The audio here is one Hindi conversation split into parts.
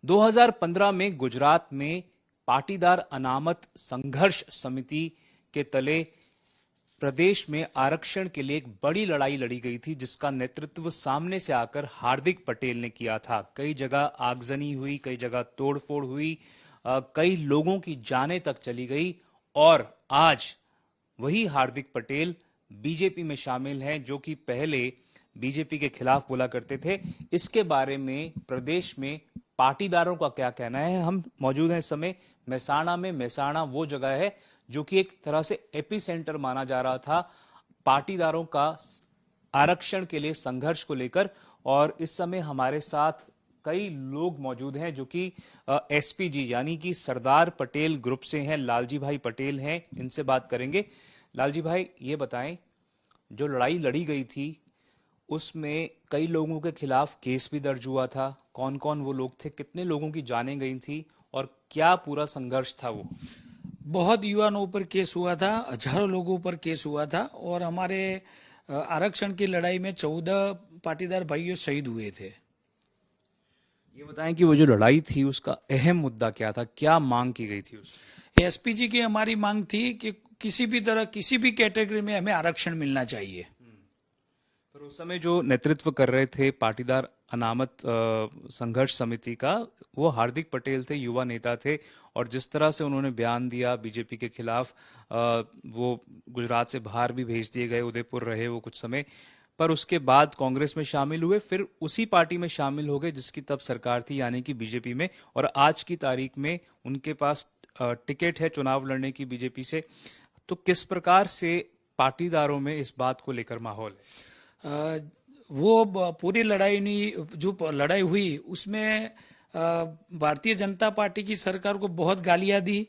2015 में गुजरात में पाटीदार अनामत संघर्ष समिति के तले प्रदेश में आरक्षण के लिए एक बड़ी लड़ाई लड़ी गई थी, जिसका नेतृत्व सामने से आकर हार्दिक पटेल ने किया था। कई जगह आगजनी हुई, कई जगह तोड़फोड़ हुई, कई लोगों की जानें तक चली गई और आज वही हार्दिक पटेल बीजेपी में शामिल हैं, जो कि पहले बीजेपी के खिलाफ बोला करते थे। इसके बारे में प्रदेश में पाटीदारों का क्या कहना है, हम मौजूद हैं इस समय मेहसाणा में। मेहसाणा वो जगह है जो कि एक तरह से एपी सेंटर माना जा रहा था पाटीदारों का आरक्षण के लिए संघर्ष को लेकर, और इस समय हमारे साथ कई लोग मौजूद हैं जो कि एसपीजी यानी कि सरदार पटेल ग्रुप से हैं। लालजी भाई पटेल हैं, इनसे बात करेंगे। लालजी भाई, ये बताएं, जो लड़ाई लड़ी गई थी उसमें कई लोगों के खिलाफ केस भी दर्ज हुआ था। कौन कौन वो लोग थे, कितने लोगों की जानें गई थी और क्या पूरा संघर्ष था वो? बहुत युवाओं पर केस हुआ था, हजारों लोगों पर केस हुआ था और हमारे आरक्षण की लड़ाई में 14 पाटीदार भाइयों शहीद हुए थे। ये बताएं कि वो जो लड़ाई थी उसका अहम मुद्दा क्या था, क्या मांग की गई थी उसमें? एसपीजी की हमारी मांग थी कि किसी भी तरह, किसी भी कैटेगरी में हमें आरक्षण मिलना चाहिए। पर उस समय जो नेतृत्व कर रहे थे पाटीदार अनामत संघर्ष समिति का, वो हार्दिक पटेल थे, युवा नेता थे, और जिस तरह से उन्होंने बयान दिया बीजेपी के खिलाफ, वो गुजरात से बाहर भी भेज दिए गए, उदयपुर रहे वो कुछ समय, पर उसके बाद कांग्रेस में शामिल हुए, फिर उसी पार्टी में शामिल हो गए जिसकी तब सरकार थी यानी कि बीजेपी में, और आज की तारीख में उनके पास टिकट है चुनाव लड़ने की बीजेपी से। तो किस प्रकार से पाटीदारों में इस बात को लेकर माहौल है? वो पूरी लड़ाई नहीं, जो लड़ाई हुई उसमें भारतीय जनता पार्टी की सरकार को बहुत गालियां दी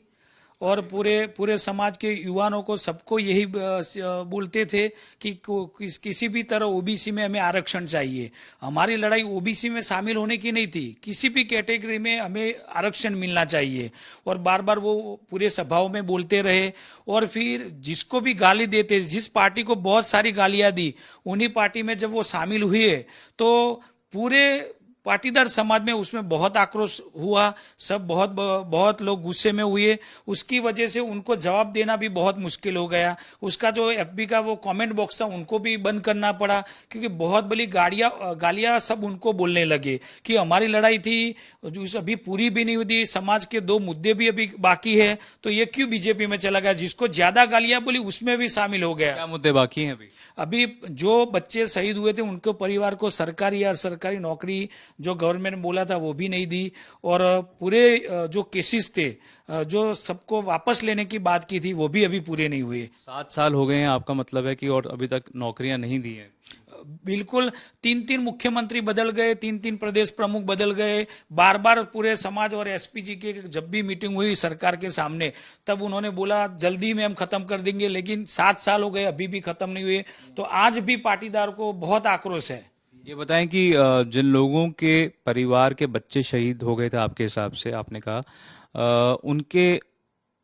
और पूरे समाज के युवाओं को, सबको यही बोलते थे कि किसी भी तरह ओबीसी में हमें आरक्षण चाहिए। हमारी लड़ाई ओबीसी में शामिल होने की नहीं थी, किसी भी कैटेगरी में हमें आरक्षण मिलना चाहिए। और बार बार वो पूरे सभाओं में बोलते रहे और फिर जिसको भी गाली देते, जिस पार्टी को बहुत सारी गालियां दी, उन्हीं पार्टी में जब वो शामिल हुए तो पूरे पाटीदार समाज में उसमें बहुत आक्रोश हुआ। सब बहुत लोग गुस्से में हुए। उसकी वजह से उनको जवाब देना भी बहुत मुश्किल हो गया। उसका जो एफबी का वो कमेंट बॉक्स था उनको भी बंद करना पड़ा, क्योंकि बहुत बड़ी गालियां सब उनको बोलने लगे कि हमारी लड़ाई थी जो अभी पूरी भी नहीं हुई, समाज के 2 मुद्दे भी अभी बाकी है, तो ये क्यों बीजेपी में चला गया? जिसको ज्यादा गालियां बोली उसमें भी शामिल हो गया। क्या मुद्दे बाकी हैं अभी जो बच्चे शहीद हुए थे उनके परिवार को सरकारी या सरकारी नौकरी जो गवर्नमेंट ने बोला था वो भी नहीं दी, और पूरे जो केसेस थे जो सबको वापस लेने की बात की थी वो भी अभी पूरे नहीं हुए। 7 साल हो गए हैं, आपका मतलब है कि और अभी तक नौकरियां नहीं दी हैं? बिल्कुल, 3 मुख्यमंत्री बदल गए, 3 प्रदेश प्रमुख बदल गए। बार बार पूरे समाज और एसपीजी की जब भी मीटिंग हुई सरकार के सामने, तब उन्होंने बोला जल्दी में हम खत्म कर देंगे, लेकिन 7 साल हो गए अभी भी खत्म नहीं हुए। तो आज भी पाटीदार को बहुत आक्रोश है। ये बताएं कि जिन लोगों के परिवार के बच्चे शहीद हो गए थे, आपके हिसाब से, आपने कहा, उनके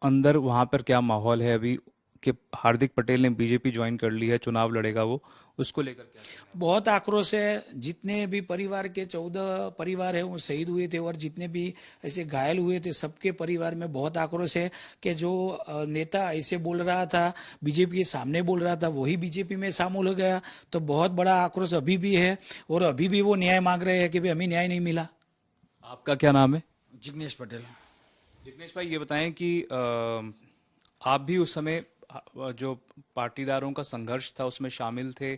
अंदर वहां पर क्या माहौल है अभी कि हार्दिक पटेल ने बीजेपी ज्वाइन कर ली है, चुनाव लड़ेगा वो, उसको लेकर क्या? बहुत आक्रोश है। जितने भी परिवार के 14 परिवार है वो शहीद हुए थे और जितने भी ऐसे घायल हुए थे, सबके परिवार में बहुत आक्रोश है कि जो नेता ऐसे बोल रहा था, बीजेपी के सामने बोल रहा था, वही बीजेपी में शामिल हो गया। तो बहुत बड़ा आक्रोश अभी भी है और अभी भी वो न्याय मांग रहे हैं कि भाई हमें न्याय नहीं मिला। आपका क्या नाम है? जिग्नेश पटेल। जिग्नेश भाई, ये बताएं कि आप भी उस समय जो पाटीदारों का संघर्ष था उसमें शामिल थे।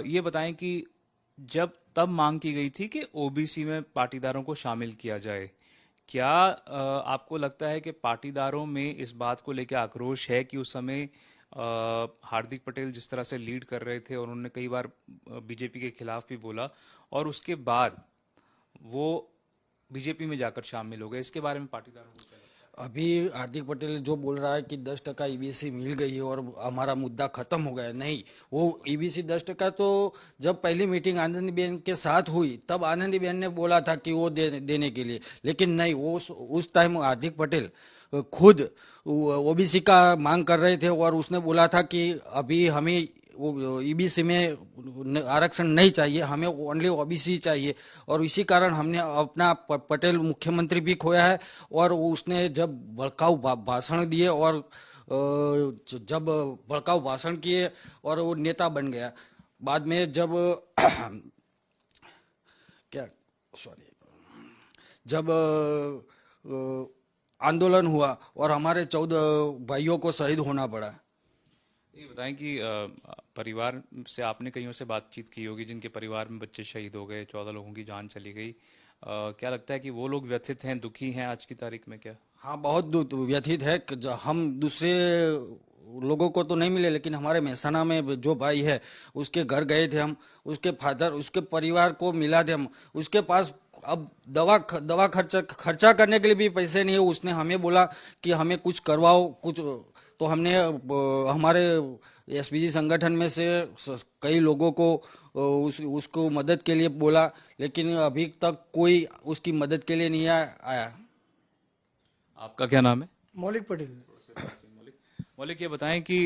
ये बताएं कि जब तब मांग की गई थी कि ओबीसी में पाटीदारों को शामिल किया जाए, क्या आपको लगता है कि पाटीदारों में इस बात को लेकर आक्रोश है कि उस समय हार्दिक पटेल जिस तरह से लीड कर रहे थे और उन्होंने कई बार बीजेपी के खिलाफ भी बोला और उसके बाद वो बीजेपी में जाकर शामिल हो गए, इसके बारे में पाटीदारों को क्या लगता है? अभी हार्दिक पटेल जो बोल रहा है कि 10% ईबीसी मिल गई है और हमारा मुद्दा खत्म हो गया, नहीं, वो ईबीसी 10% तो जब पहली मीटिंग आनंदीबेन के साथ हुई तब आनंदीबेन ने बोला था कि वो देने के लिए, लेकिन नहीं, वो उस टाइम हार्दिक पटेल खुद ओबीसी का मांग कर रहे थे और उसने बोला था कि अभी हमें वो ईबीसी में आरक्षण नहीं चाहिए, हमें ओनली ओबीसी चाहिए। और इसी कारण हमने अपना पटेल मुख्यमंत्री भी खोया है। और उसने जब भड़काऊ भाषण दिए और जब भड़काऊ भाषण किए और वो नेता बन गया। बाद में जब क्या सॉरी जब आंदोलन हुआ और हमारे 14 भाइयों को शहीद होना पड़ा। ये बताएं कि परिवार से आपने कईयों से बातचीत की होगी जिनके परिवार में बच्चे शहीद हो गए, 14 लोगों की जान चली गई। क्या लगता है कि वो लोग व्यथित हैं, दुखी हैं आज की तारीख में क्या? हाँ, बहुत व्यथित है कि हम दूसरे लोगों को तो नहीं मिले, लेकिन हमारे मेहसाना में जो भाई है उसके घर गए थे हम, उसके फादर उसके परिवार को मिला थे हम। उसके पास अब दवा खर्चा करने के लिए भी पैसे नहीं है। उसने हमें बोला कि हमें कुछ करवाओ कुछ, तो हमने हमारे एसपीजी संगठन में से कई लोगों को उसको मदद के लिए बोला, लेकिन अभी तक कोई उसकी मदद के लिए नहीं आया। आपका क्या नाम है? मौलिक पटेल। मौलिक, ये बताएं कि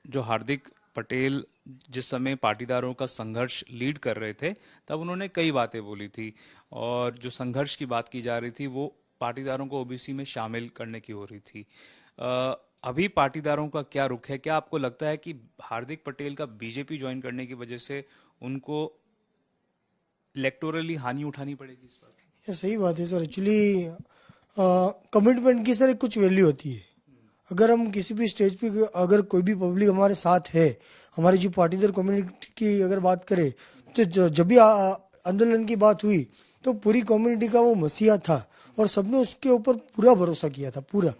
जो हार्दिक पटेल जिस समय पाटीदारों का संघर्ष लीड कर रहे थे तब उन्होंने कई बातें बोली थी, और जो संघर्ष की बात की जा रही थी वो पाटीदारों को ओबीसी में शामिल करने की हो रही थी। अभी पाटीदारों का क्या रुख है? क्या आपको लगता है कि हार्दिक पटेल का बीजेपी ज्वाइन करने की वजह से उनको इलेक्टोरली हानि उठानी पड़ेगी इस बार? ये सही बात है सर। एक्चुअली कमिटमेंट की सर कुछ वैल्यू होती है। अगर हम किसी भी स्टेज पे अगर कोई भी पब्लिक हमारे साथ है, हमारी जो पाटीदार कम्युनिटी की अगर बात करें, तो जब भी आंदोलन की बात हुई तो पूरी कम्युनिटी का वो मसीहा था और सबने उसके ऊपर पूरा भरोसा किया था, पूरा।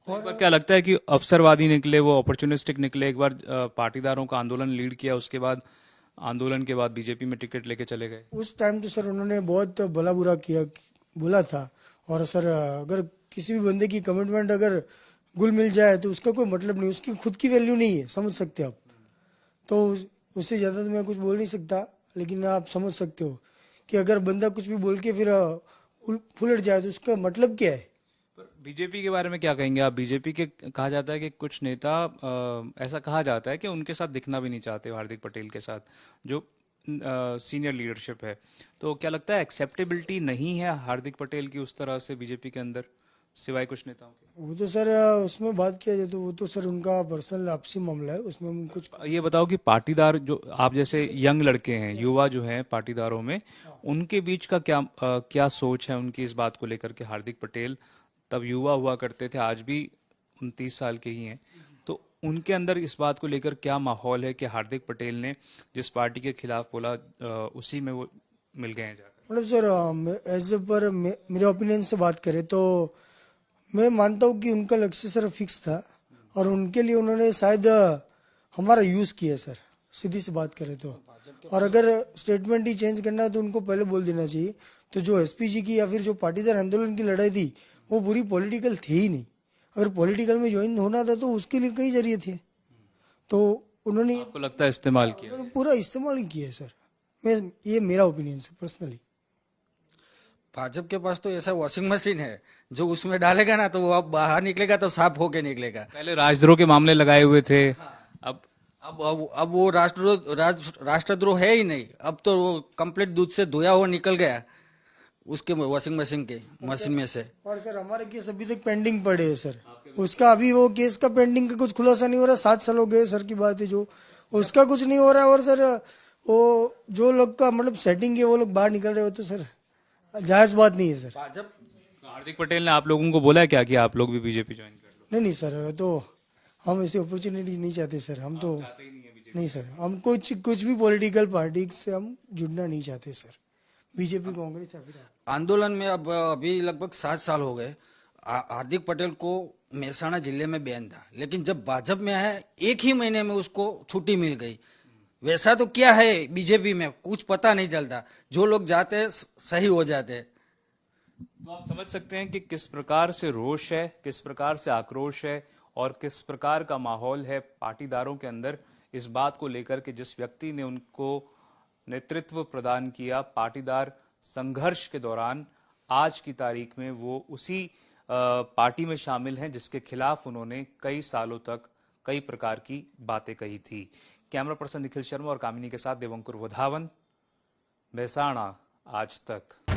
और क्या लगता है कि अवसरवादी निकले, वो अपॉर्चुनिस्टिक निकले? एक बार पाटीदारों का आंदोलन लीड किया, उसके बाद आंदोलन के बाद बीजेपी में टिकट लेके चले गए। उस टाइम तो सर उन्होंने बहुत भला बुरा किया, बोला था। और सर अगर किसी भी बंदे की कमिटमेंट अगर गुल मिल जाए तो उसका कोई मतलब नहीं, उसकी खुद की वैल्यू नहीं है, समझ सकते हो आप। तो उससे ज़्यादा तो मैं कुछ बोल नहीं सकता, लेकिन आप समझ सकते हो कि अगर बंदा कुछ भी बोल के फिर फुलट जाए तो उसका मतलब क्या है। बीजेपी के बारे में क्या कहेंगे आप? बीजेपी के कहा जाता है कि कुछ नेता ऐसा कहा जाता है कि उनके साथ दिखना भी नहीं चाहते, हार्दिक पटेल के साथ जो सीनियर लीडरशिप है। तो क्या लगता है एक्सेप्टेबिलिटी नहीं है हार्दिक पटेल की उस तरह से बीजेपी के अंदर, सिवाय कुछ नेताओं के? वो तो सर उसमें बात किया जाए तो वो तो सर उनका पर्सनल आपसी मामला है, उसमें हम कुछ। ये बताओ कि पाटीदार जो आप जैसे यंग लड़के हैं, युवा जो हैं पाटीदारों में, उनके बीच का क्या सोच है उनकी इस बात को लेकर के? हार्दिक पटेल तब युवा हुआ करते थे, आज भी 29 साल के ही हैं, तो उनके अंदर इस बात को लेकर क्या माहौल है कि हार्दिक पटेल ने जिस पार्टी के खिलाफ बोला उसी में वो मिल गए हैं जाकर? मतलब सर एज पर मेरे ओपिनियन से बात करें तो मैं मानता हूँ कि उनका लक्ष्य सर फिक्स था और उनके लिए उन्होंने शायद हमारा यूज़ किया सर, सीधी सी बात करें तो। और अगर स्टेटमेंट ही चेंज करना है तो उनको पहले बोल देना चाहिए। तो जो एसपीजी की या फिर जो पाटीदार आंदोलन की लड़ाई थी वो पूरी पॉलिटिकल थी ही नहीं। अगर पॉलिटिकल में ज्वाइन होना था तो उसके लिए कई जरिए थे, तो उन्होंने आपको लगता है इस्तेमाल किया? पूरा इस्तेमाल ही किया है सर। ये मेरा ओपिनियन है पर्सनली। भाजपा के पास तो ऐसा वॉशिंग मशीन है, जो उसमें डालेगा ना तो वो अब बाहर निकलेगा तो साफ होके निकलेगा। पहले राजद्रोह के मामले लगाए हुए थे, अब वो राष्ट्रद्रोह है ही नहीं, अब तो वो कंप्लीट दूध से धोया हुआ निकल गया उसके वॉशिंग मशीन के मशीन में से। और सर हमारे केस अभी तक पेंडिंग पड़े हैं सर, उसका अभी वो केस का पेंडिंग का कुछ खुलासा नहीं हो रहा। 7 साल हो गए सर की बात है, जो उसका कुछ नहीं हो रहा है। और सर वो जो लोग का मतलब सेटिंग है वो लोग बाहर निकल रहे हो तो सर जायज बात नहीं है सर। हार्दिक पटेल ने आप लोगों को बोला है क्या कि आप लोग भी बीजेपी ज्वाइन कर लो? नहीं सर, तो हम ऐसी अपॉर्चुनिटी नहीं चाहते सर। हम तो नहीं सर, हम कुछ भी पॉलिटिकल पार्टी से हम जुड़ना नहीं चाहते सर, बीजेपी कांग्रेस या फिर आंदोलन में अब अभी लगभग 7 साल हो गए। हार्दिक पटेल को मेहसाणा जिले में बैन था, लेकिन जब भाजपा में है 1 ही महीने में उसको छुट्टी मिल गई। वैसा तो क्या है बीजेपी में कुछ पता नहीं चलता, जो लोग जाते हैं सही हो जाते हैं। तो आप समझ सकते हैं कि किस प्रकार से रोष है, किस प्रकार से आक्रोश है और किस प्रकार का माहौल है पाटीदारों के अंदर इस बात को लेकर कि जिस व्यक्ति ने उनको नेतृत्व प्रदान किया पाटीदार संघर्ष के दौरान, आज की तारीख में वो उसी पार्टी में शामिल हैं जिसके खिलाफ उन्होंने कई सालों तक कई प्रकार की बातें कही थी। कैमरा पर्सन निखिल शर्मा और कामिनी के साथ देवंकुर वधावन, मेहसाणा, आज तक।